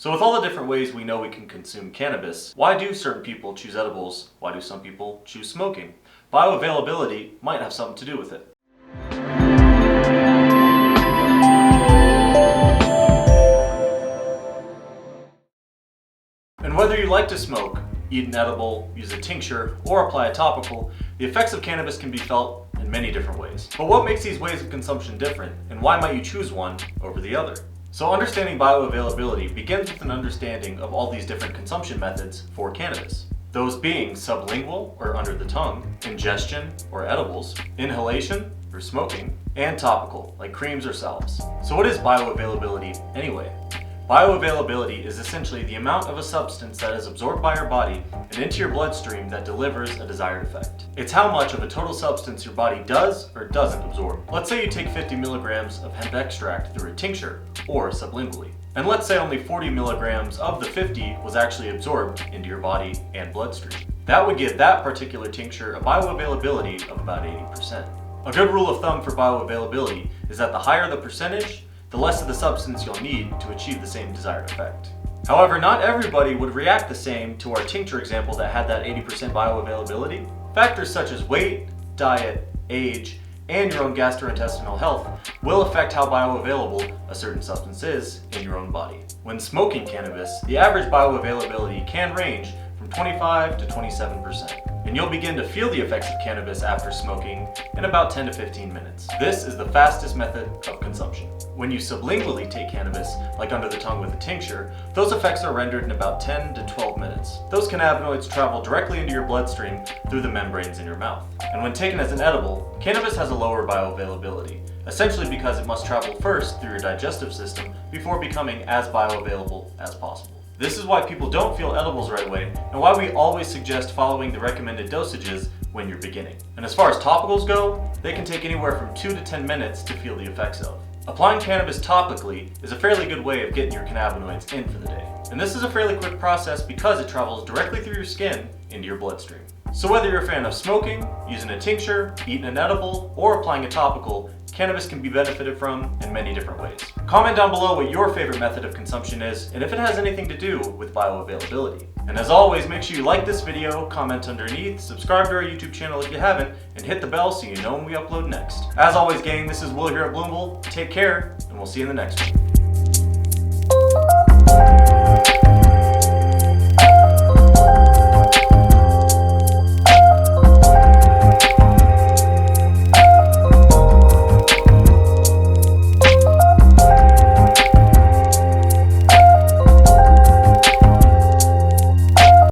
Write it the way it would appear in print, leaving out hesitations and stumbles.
So with all the different ways we know we can consume cannabis, why do certain people choose edibles? Why do some people choose smoking? Bioavailability might have something to do with it. And whether you like to smoke, eat an edible, use a tincture, or apply a topical, the effects of cannabis can be felt in many different ways. But what makes these ways of consumption different, and why might you choose one over the other? So understanding bioavailability begins with an understanding of all these different consumption methods for cannabis. Those being sublingual, or under the tongue, ingestion, or edibles, inhalation, or smoking, and topical, like creams or salves. So what is bioavailability anyway? Bioavailability is essentially the amount of a substance that is absorbed by your body and into your bloodstream that delivers a desired effect. It's how much of a total substance your body does or doesn't absorb. Let's say you take 50 milligrams of hemp extract through a tincture or sublingually. And let's say only 40 milligrams of the 50 was actually absorbed into your body and bloodstream. That would give that particular tincture a bioavailability of about 80%. A good rule of thumb for bioavailability is that the higher the percentage, the less of the substance you'll need to achieve the same desired effect. However, not everybody would react the same to our tincture example that had that 80% bioavailability. Factors such as weight, diet, age, and your own gastrointestinal health will affect how bioavailable a certain substance is in your own body. When smoking cannabis, the average bioavailability can range from 25 to 27%. And you'll begin to feel the effects of cannabis after smoking in about 10 to 15 minutes. This is the fastest method of consumption. When you sublingually take cannabis, like under the tongue with a tincture, those effects are rendered in about 10 to 12 minutes. Those cannabinoids travel directly into your bloodstream through the membranes in your mouth. And when taken as an edible, cannabis has a lower bioavailability, essentially because it must travel first through your digestive system before becoming as bioavailable as possible. This is why people don't feel edibles right away, and why we always suggest following the recommended dosages when you're beginning. And as far as topicals go, they can take anywhere from 2 to 10 minutes to feel the effects of. Applying cannabis topically is a fairly good way of getting your cannabinoids in for the day. And this is a fairly quick process because it travels directly through your skin into your bloodstream. So whether you're a fan of smoking, using a tincture, eating an edible, or applying a topical, cannabis can be benefited from in many different ways. Comment down below what your favorite method of consumption is and if it has anything to do with bioavailability. And as always, make sure you like this video, comment underneath, subscribe to our YouTube channel if you haven't, and hit the bell so you know when we upload next. As always, gang, this is Will here at Bloomble. Take care, and we'll see you in the next one.